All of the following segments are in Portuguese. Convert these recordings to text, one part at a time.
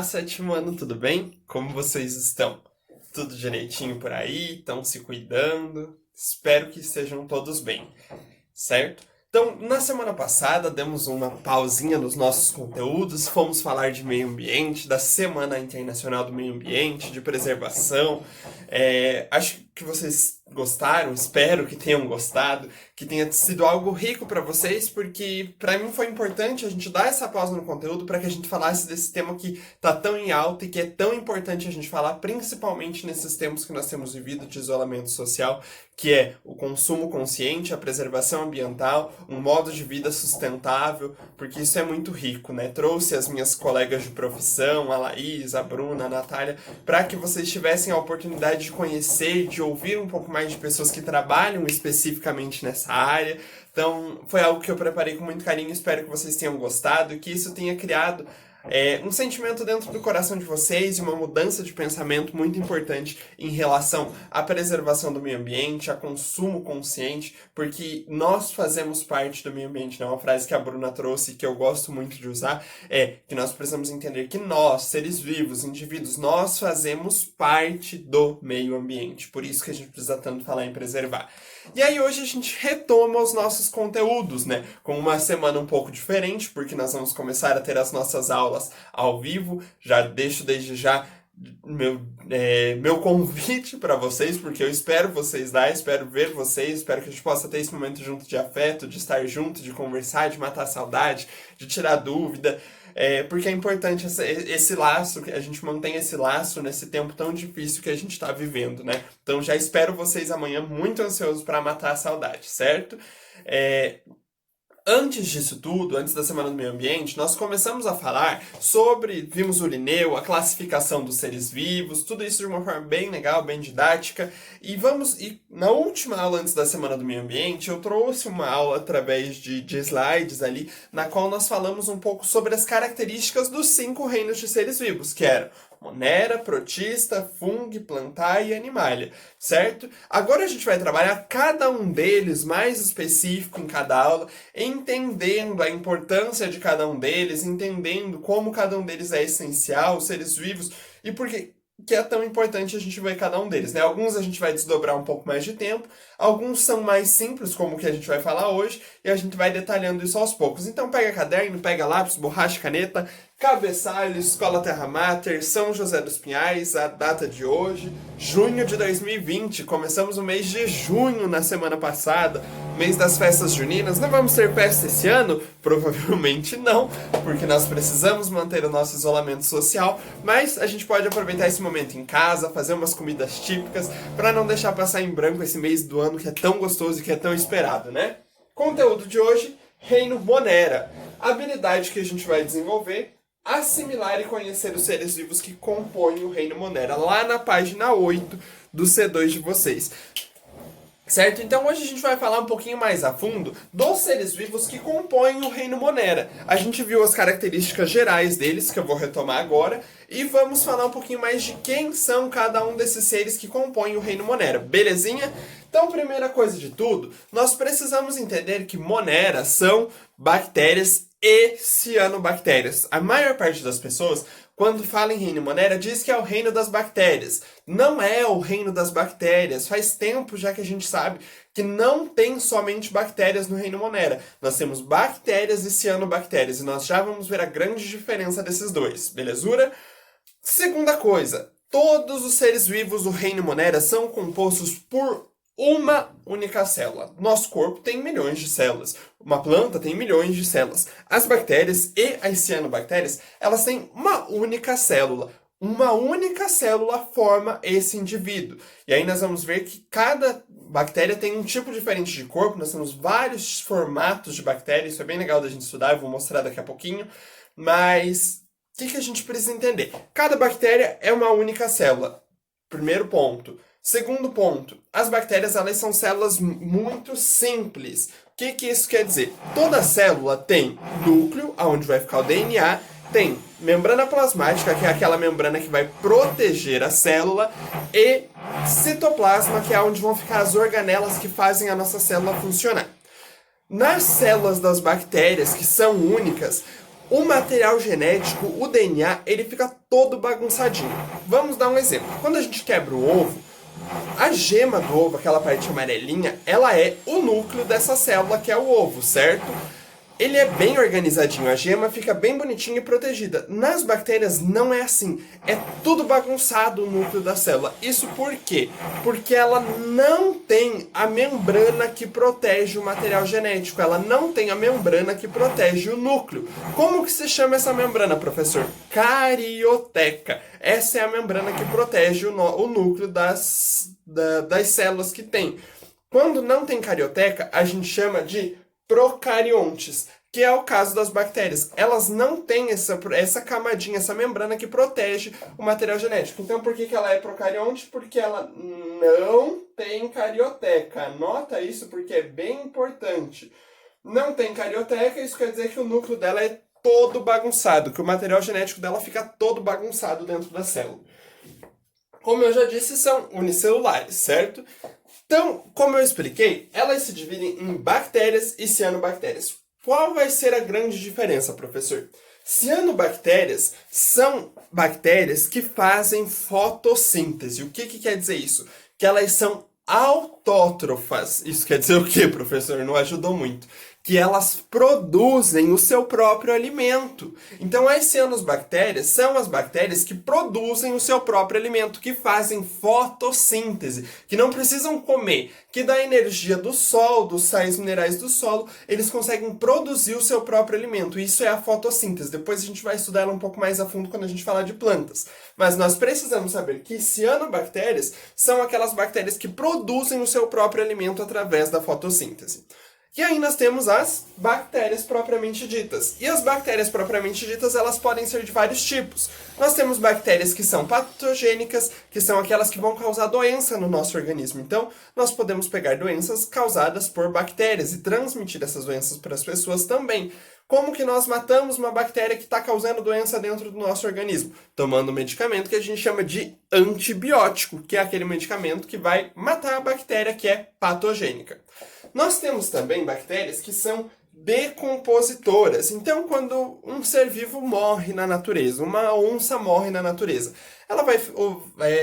Olá, sétimo ano, tudo bem? Como vocês estão? Tudo direitinho por aí? Estão se cuidando? Espero que estejam todos bem, certo? Então, na semana passada, demos uma pausinha nos nossos conteúdos, fomos falar de meio ambiente, da Semana Internacional do Meio Ambiente, de preservação. Acho que vocês gostaram, espero que tenham gostado, que tenha sido algo rico para vocês, porque para mim foi importante a gente dar essa pausa no conteúdo para que a gente falasse desse tema que tá tão em alta e que é tão importante a gente falar, principalmente nesses tempos que nós temos vivido de isolamento social, que é o consumo consciente, a preservação ambiental, um modo de vida sustentável, porque isso é muito rico, né? Trouxe as minhas colegas de profissão, a Laís, a Bruna, a Natália, para que vocês tivessem a oportunidade de conhecer, de ouvir um pouco mais de pessoas que trabalham especificamente nessa área. Então, foi algo que eu preparei com muito carinho, espero que vocês tenham gostado e que isso tenha criado um sentimento dentro do coração de vocês e uma mudança de pensamento muito importante em relação à preservação do meio ambiente, a consumo consciente, porque nós fazemos parte do meio ambiente, né? Uma frase que a Bruna trouxe que eu gosto muito de usar é que nós precisamos entender que nós, seres vivos, indivíduos, nós fazemos parte do meio ambiente. Por isso que a gente precisa tanto falar em preservar. E aí hoje a gente retoma os nossos conteúdos, né? Com uma semana um pouco diferente, porque nós vamos começar a ter as nossas aulas ao vivo. Já deixo desde já meu convite para vocês, porque eu espero vocês lá, espero ver vocês, espero que a gente possa ter esse momento junto de afeto, de estar junto, de conversar, de matar a saudade, de tirar dúvida. Porque é importante esse laço, que a gente mantém esse laço nesse tempo tão difícil que a gente está vivendo, né? Então já espero vocês amanhã muito ansioso para matar a saudade, certo? Antes disso tudo, antes da Semana do Meio Ambiente, nós começamos a falar sobre, vimos o Linneu, a classificação dos seres vivos, tudo isso de uma forma bem legal, bem didática. E na última aula antes da Semana do Meio Ambiente, eu trouxe uma aula através de slides ali, na qual nós falamos um pouco sobre as características dos 5 reinos de seres vivos, que eram Monera, Protista, Fungo, Plantae e Animalia, certo? Agora a gente vai trabalhar cada um deles mais específico em cada aula, entendendo a importância de cada um deles, entendendo como cada um deles é essencial, os seres vivos, e por que é tão importante a gente ver cada um deles, né? Alguns a gente vai desdobrar um pouco mais de tempo, alguns são mais simples, como o que a gente vai falar hoje, e a gente vai detalhando isso aos poucos. Então pega caderno, pega lápis, borracha, caneta, cabeçalho, Escola Terra Mater, São José dos Pinhais, a data de hoje, junho de 2020. Começamos o mês de junho na semana passada, mês das festas juninas. Não vamos ter festa esse ano? Provavelmente não, porque nós precisamos manter o nosso isolamento social, mas a gente pode aproveitar esse momento em casa, fazer umas comidas típicas, para não deixar passar em branco esse mês do ano que é tão gostoso e que é tão esperado, né? Conteúdo de hoje, Reino Monera. A habilidade que a gente vai desenvolver: assimilar e conhecer os seres vivos que compõem o Reino Monera, lá na página 8 do C2 de vocês. Certo? Então hoje a gente vai falar um pouquinho mais a fundo dos seres vivos que compõem o Reino Monera. A gente viu as características gerais deles, que eu vou retomar agora, e vamos falar um pouquinho mais de quem são cada um desses seres que compõem o Reino Monera, belezinha? Então, primeira coisa de tudo, nós precisamos entender que Monera são bactérias e cianobactérias. A maior parte das pessoas, quando fala em reino Monera, diz que é o reino das bactérias. Não é o reino das bactérias. Faz tempo já que a gente sabe que não tem somente bactérias no reino Monera. Nós temos bactérias e cianobactérias, e nós já vamos ver a grande diferença desses dois, belezura? Segunda coisa, todos os seres vivos do reino Monera são compostos por uma única célula. Nosso corpo tem milhões de células. Uma planta tem milhões de células. As bactérias e as cianobactérias, elas têm uma única célula. Uma única célula forma esse indivíduo. E aí nós vamos ver que cada bactéria tem um tipo diferente de corpo. Nós temos vários formatos de bactéria. Isso é bem legal da gente estudar. Eu vou mostrar daqui a pouquinho. Mas o que a gente precisa entender? Cada bactéria é uma única célula. Primeiro ponto. Segundo ponto, as bactérias, elas são células muito simples. O que isso quer dizer? Toda célula tem núcleo, onde vai ficar o DNA, tem membrana plasmática, que é aquela membrana que vai proteger a célula, e citoplasma, que é onde vão ficar as organelas que fazem a nossa célula funcionar. Nas células das bactérias, que são únicas, o material genético, o DNA, ele fica todo bagunçadinho. Vamos dar um exemplo. Quando a gente quebra o ovo, a gema do ovo, aquela parte amarelinha, ela é o núcleo dessa célula que é o ovo, certo? Ele é bem organizadinho, a gema fica bem bonitinha e protegida. Nas bactérias não é assim, é tudo bagunçado o núcleo da célula. Isso por quê? Porque ela não tem a membrana que protege o material genético, ela não tem a membrana que protege o núcleo. Como que se chama essa membrana, professor? Carioteca. Essa é a membrana que protege o núcleo das células que tem. Quando não tem carioteca, a gente chama de procariontes, que é o caso das bactérias. Elas não têm essa camadinha, essa membrana que protege o material genético. Então, por que ela é procarionte? Porque ela não tem carioteca. Anota isso porque é bem importante. Não tem carioteca, isso quer dizer que o núcleo dela é todo bagunçado, que o material genético dela fica todo bagunçado dentro da célula. Como eu já disse, são unicelulares, certo? Então, como eu expliquei, elas se dividem em bactérias e cianobactérias. Qual vai ser a grande diferença, professor? Cianobactérias são bactérias que fazem fotossíntese. O que quer dizer isso? Que elas são autótrofas. Isso quer dizer o quê, professor? Não ajudou muito. Que elas produzem o seu próprio alimento. Então, as cianobactérias são as bactérias que produzem o seu próprio alimento, que fazem fotossíntese, que não precisam comer, que da energia do sol, dos sais minerais do solo, eles conseguem produzir o seu próprio alimento. Isso é a fotossíntese. Depois a gente vai estudar ela um pouco mais a fundo quando a gente falar de plantas. Mas nós precisamos saber que cianobactérias são aquelas bactérias que produzem o seu próprio alimento através da fotossíntese. E aí nós temos as bactérias propriamente ditas. E as bactérias propriamente ditas, elas podem ser de vários tipos. Nós temos bactérias que são patogênicas, que são aquelas que vão causar doença no nosso organismo. Então, nós podemos pegar doenças causadas por bactérias e transmitir essas doenças para as pessoas também. Como que nós matamos uma bactéria que está causando doença dentro do nosso organismo? Tomando um medicamento que a gente chama de antibiótico, que é aquele medicamento que vai matar a bactéria que é patogênica. Nós temos também bactérias que são decompositoras. Então, quando um ser vivo morre na natureza, uma onça morre na natureza, ela vai,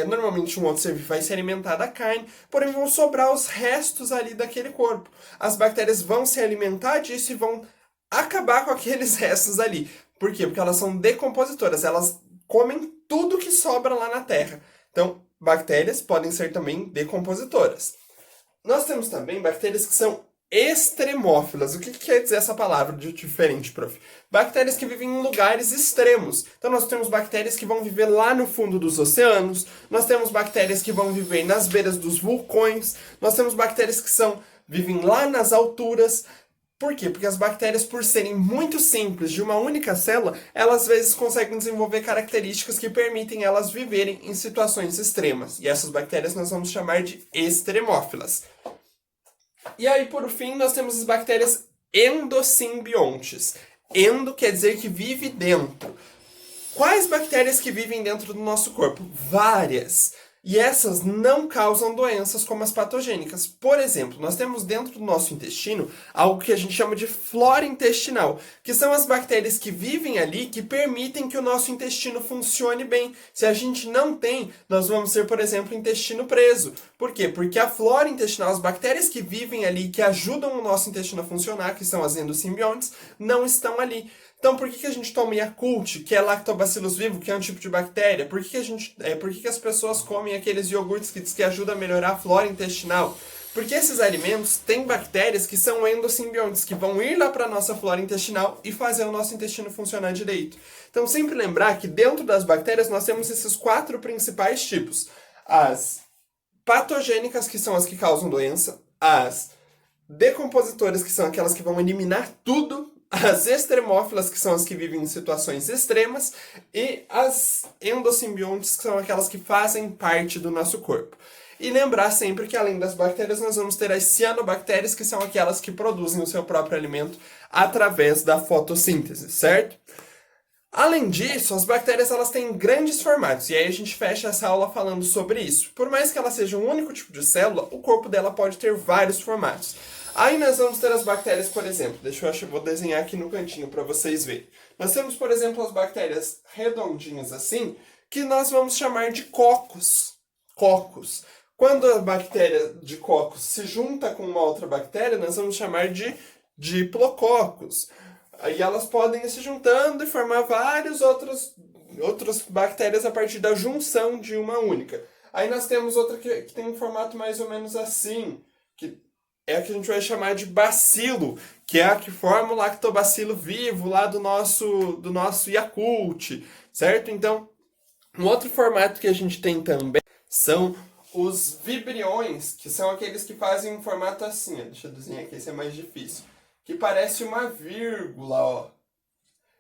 normalmente um outro ser vivo vai se alimentar da carne, porém vão sobrar os restos ali daquele corpo. As bactérias vão se alimentar disso e vão acabar com aqueles restos ali. Por quê? Porque elas são decompositoras, elas comem tudo que sobra lá na terra. Então, bactérias podem ser também decompositoras. Nós temos também bactérias que são extremófilas. O que quer dizer essa palavra de diferente, prof? Bactérias que vivem em lugares extremos. Então nós temos bactérias que vão viver lá no fundo dos oceanos, nós temos bactérias que vão viver nas beiras dos vulcões, nós temos bactérias que vivem lá nas alturas. Por quê? Porque as bactérias, por serem muito simples, de uma única célula, elas às vezes conseguem desenvolver características que permitem elas viverem em situações extremas. E essas bactérias nós vamos chamar de extremófilas. E aí, por fim, nós temos as bactérias endosimbiontes. Endo quer dizer que vive dentro. Quais bactérias que vivem dentro do nosso corpo? Várias. E essas não causam doenças como as patogênicas. Por exemplo, nós temos dentro do nosso intestino algo que a gente chama de flora intestinal, que são as bactérias que vivem ali, que permitem que o nosso intestino funcione bem. Se a gente não tem, nós vamos ter, por exemplo, intestino preso. Por quê? Porque a flora intestinal, as bactérias que vivem ali, que ajudam o nosso intestino a funcionar, que são as endosimbiontes, não estão ali. Então, por que a gente toma Yakult, que é lactobacillus vivo, que é um tipo de bactéria? Por que as pessoas comem aqueles iogurtes que diz que ajudam a melhorar a flora intestinal? Porque esses alimentos têm bactérias que são endosimbiontes, que vão ir lá para a nossa flora intestinal e fazer o nosso intestino funcionar direito. Então, sempre lembrar que dentro das bactérias nós temos esses 4 principais tipos. As patogênicas, que são as que causam doença, as decompositoras, que são aquelas que vão eliminar tudo, as extremófilas, que são as que vivem em situações extremas, e as endosimbiontes, que são aquelas que fazem parte do nosso corpo. E lembrar sempre que, além das bactérias, nós vamos ter as cianobactérias, que são aquelas que produzem o seu próprio alimento através da fotossíntese, certo? Além disso, as bactérias elas têm grandes formatos, e aí a gente fecha essa aula falando sobre isso. Por mais que ela seja um único tipo de célula, o corpo dela pode ter vários formatos. Aí nós vamos ter as bactérias, por exemplo, vou desenhar aqui no cantinho para vocês verem. Nós temos, por exemplo, as bactérias redondinhas assim, que nós vamos chamar de cocos. Cocos. Quando a bactéria de cocos se junta com uma outra bactéria, nós vamos chamar de diplococos. Aí elas podem ir se juntando e formar várias outras bactérias a partir da junção de uma única. Aí nós temos outra que tem um formato mais ou menos assim, que é a que a gente vai chamar de bacilo, que é a que forma o lactobacilo vivo lá do nosso Yakult, certo? Então, um outro formato que a gente tem também são os vibriões, que são aqueles que fazem um formato assim, ó. Deixa eu desenhar aqui, esse é mais difícil. Que parece uma vírgula, ó.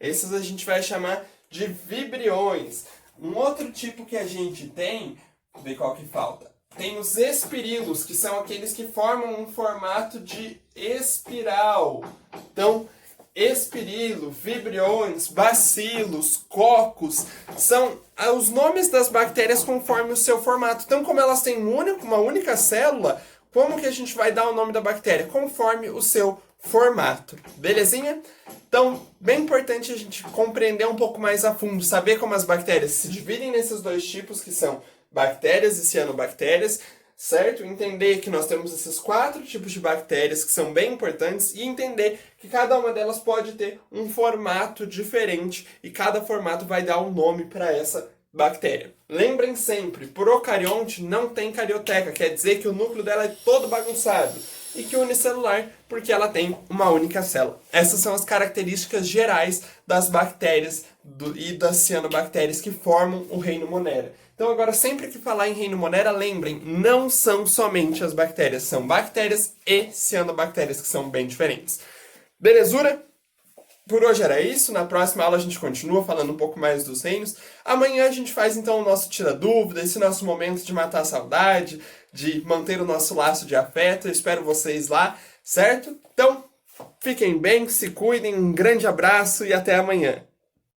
Esses a gente vai chamar de vibriões. Um outro tipo que a gente tem, vou ver qual que falta. Tem os espirilos, que são aqueles que formam um formato de espiral. Então, espirilo, vibriões, bacilos, cocos, são os nomes das bactérias conforme o seu formato. Então, como elas têm uma única célula, como que a gente vai dar o nome da bactéria? Conforme o seu formato. Belezinha? Então, bem importante a gente compreender um pouco mais a fundo, saber como as bactérias se dividem nesses dois tipos, que são bactérias e cianobactérias, certo? Entender que nós temos esses 4 tipos de bactérias que são bem importantes e entender que cada uma delas pode ter um formato diferente e cada formato vai dar um nome para essa bactéria. Lembrem sempre, procarionte não tem carioteca, quer dizer que o núcleo dela é todo bagunçado, e que unicelular, porque ela tem uma única célula. Essas são as características gerais das bactérias e das cianobactérias que formam o reino Monera. Então agora, sempre que falar em reino Monera, lembrem, não são somente as bactérias, são bactérias e cianobactérias, que são bem diferentes. Belezura? Por hoje era isso, na próxima aula a gente continua falando um pouco mais dos reinos. Amanhã a gente faz então o nosso tira dúvida, esse nosso momento de matar a saudade, de manter o nosso laço de afeto. Eu espero vocês lá, certo? Então, fiquem bem, se cuidem, um grande abraço e até amanhã.